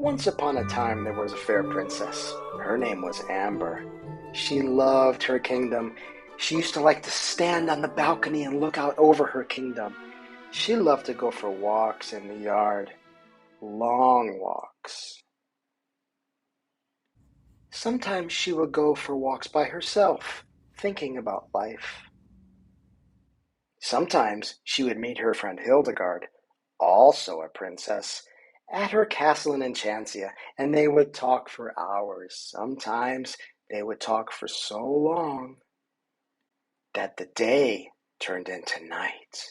Once upon a time there was a fair princess. Her name was Amber. She loved her kingdom. She used to like to stand on the balcony and look out over her kingdom. She loved to go for walks in the yard, long walks. Sometimes she would go for walks by herself, thinking about life. Sometimes she would meet her friend Hildegard, also a princess, at her castle in Enchantia, and they would talk for hours. Sometimes they would talk for so long that the day turned into night.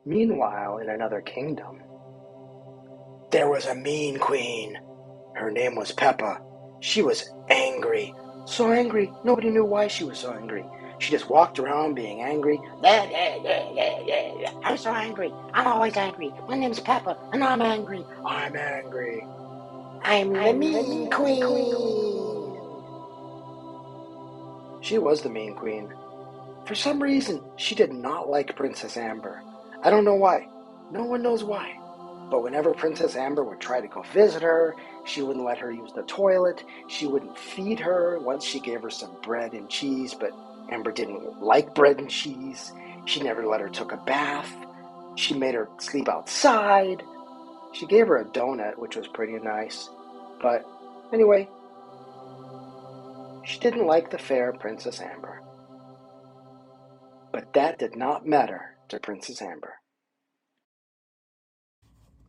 Meanwhile, in another kingdom, there was a mean queen. Her name was Peppa. She was angry, so angry nobody knew why she was so angry. She just walked around being angry. I'm so angry. I'm always angry. My name's Peppa, and I'm angry. I'm angry. I'm the mean queen. She was the mean queen. For some reason, she did not like Princess Amber. I don't know why. No one knows why. But whenever Princess Amber would try to go visit her, she wouldn't let her use the toilet. She wouldn't feed her. Once she gave her some bread and cheese, but Amber didn't like bread and cheese. She never let her take a bath. She made her sleep outside. She gave her a donut, which was pretty nice. But anyway, she didn't like the fair Princess Amber. But that did not matter to Princess Amber.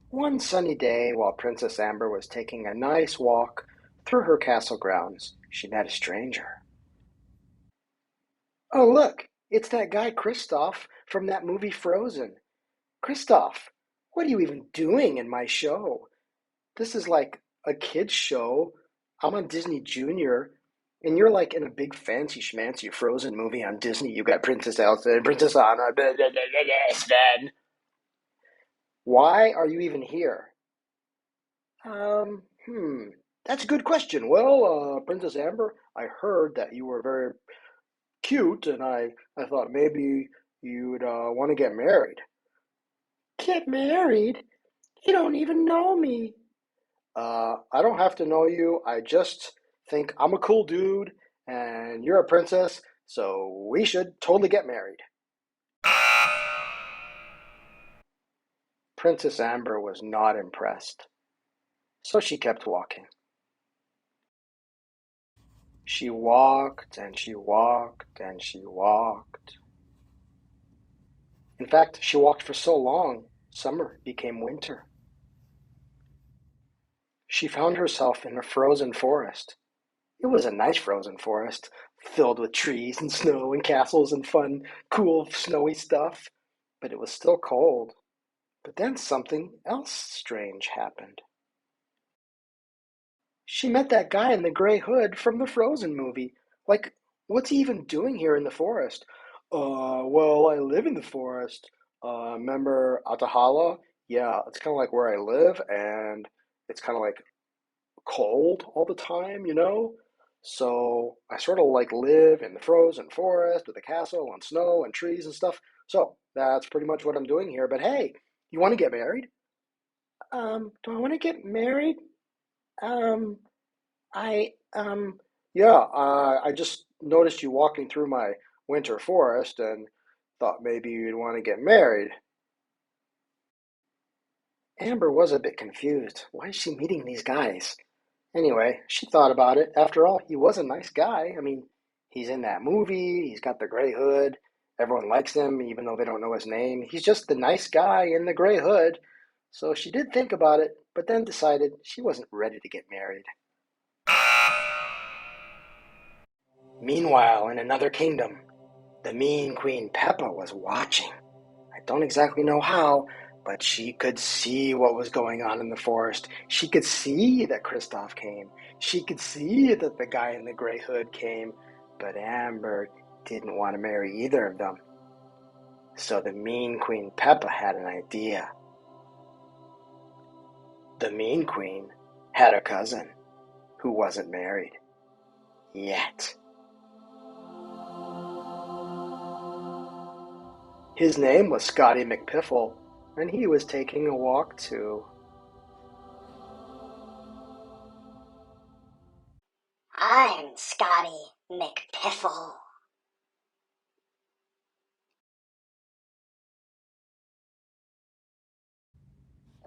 One sunny day, while Princess Amber was taking a nice walk through her castle grounds, she met a stranger. Oh, look, it's that guy Kristoff from that movie Frozen. Kristoff, what are you even doing in my show? This is like a kid's show. I'm on Disney Junior, and you're like in a big fancy schmancy Frozen movie on Disney. You got Princess Elsa and Princess Anna. Sven. Why are you even here? Um, hmm, that's a good question. Well, Princess Amber, I heard that you were very cute, and I thought maybe you'd want to get married. Get married? You don't even know me. I don't have to know you. I just think I'm a cool dude, and you're a princess, so we should totally get married. Princess Amber was not impressed, so she kept walking. She walked and she walked and she walked. In fact, she walked for so long, summer became winter. She found herself in a frozen forest. It was a nice frozen forest, filled with trees and snow and castles and fun, cool, snowy stuff. But it was still cold. But then something else strange happened. She met that guy in the gray hood from the Frozen movie. Like, what's he even doing here in the forest? Well, I live in the forest. Remember Atahala? Yeah, it's kind of like where I live, and it's kind of like cold all the time, you know? So I sort of like live in the frozen forest with a castle and snow and trees and stuff. So that's pretty much what I'm doing here. But hey, you want to get married? Do I want to get married? Um, I, yeah, I just noticed you walking through my winter forest and thought maybe you'd want to get married. Amber was a bit confused. Why is she meeting these guys? Anyway, she thought about it. After all, he was a nice guy. I mean, he's in that movie, he's got the gray hood. Everyone likes him, even though they don't know his name. He's just the nice guy in the gray hood. So she did think about it, but then decided she wasn't ready to get married. Meanwhile, in another kingdom, the mean Queen Peppa was watching. I don't exactly know how, but she could see what was going on in the forest. She could see that Kristoff came. She could see that the guy in the gray hood came, but Amber didn't want to marry either of them. So the mean Queen Peppa had an idea. The mean queen had a cousin who wasn't married yet. His name was Scotty McPiffle, and he was taking a walk too. McPiffle.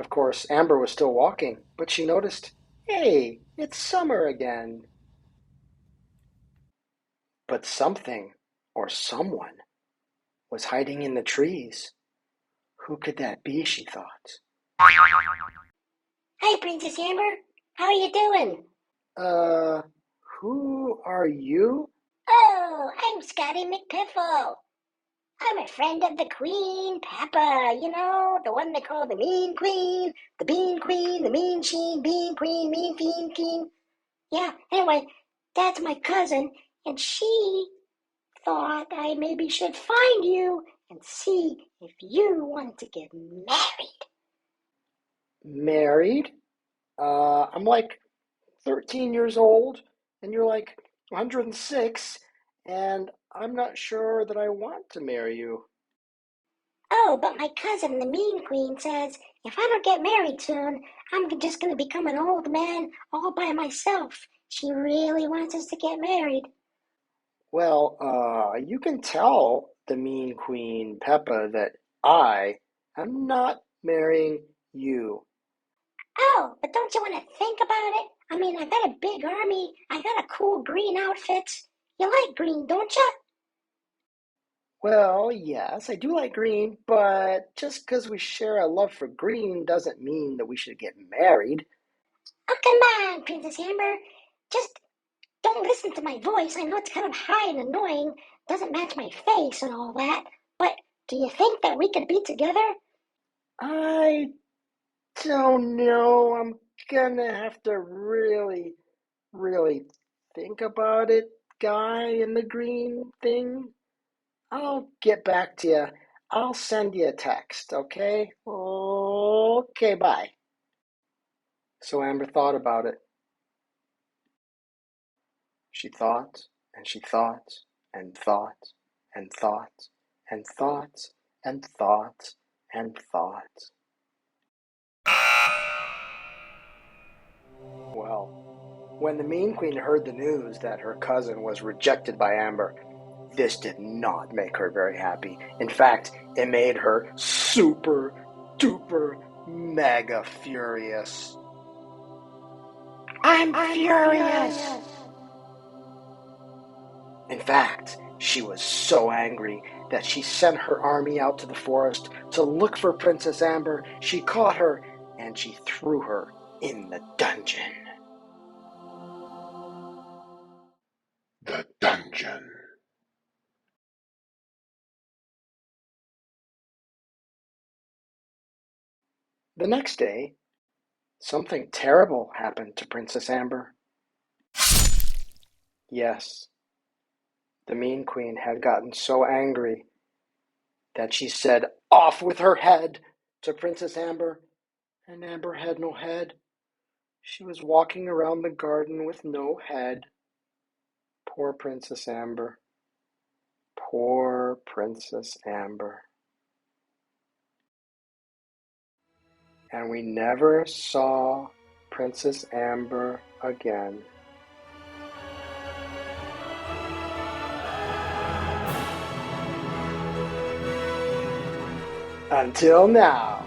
Of course, Amber was still walking, but she noticed, hey, it's summer again. But something, or someone, was hiding in the trees. Who could that be, she thought. Hi, Princess Amber. How are you doing? Uh, who are you? Oh, I'm Scotty McPiffle. I'm a friend of the Queen Peppa, the one they call the Mean Queen, the Bean Queen, the Mean Sheen, Bean Queen, Mean Fiend King. Yeah, anyway, that's my cousin, and she thought I maybe should find you and see if you wanted to get married. Married? I'm like 13 years old, and you're like 106, and I'm not sure that I want to marry you. Oh, but my cousin, the Mean Queen, says if I don't get married soon, I'm just going to become an old man all by myself. She really wants us to get married. Well, you can tell the mean Queen Peppa that I am not marrying you. Oh, but don't you want to think about it? I mean, I got a big army. I got a cool green outfit. You like green, don't you? Well, yes, I do like green, but just because we share a love for green doesn't mean that we should get married. Oh, come on, Princess Amber. Just don't listen to my voice. I know it's kind of high and annoying, doesn't match my face and all that. But do you think that we could be together? I don't know. I'm gonna have to really think about it, guy in the green thing. I'll get back to you. I'll send you a text, okay? Okay, bye. So Amber thought about it. She thought, and she thought, and thought, and thought, and thought, and thought, and thought. Well, when the Mean Queen heard the news that her cousin was rejected by Amber, this did not make her very happy. In fact, it made her super duper mega furious. I'm furious! In fact, she was so angry that she sent her army out to the forest to look for Princess Amber. She caught her and she threw her in the dungeon. The dungeon. The next day, something terrible happened to Princess Amber. Yes, the Mean Queen had gotten so angry that she said, "Off with her head!" to Princess Amber, and Amber had no head. She was walking around the garden with no head. Poor Princess Amber. Poor Princess Amber. And we never saw Princess Amber again. Until now.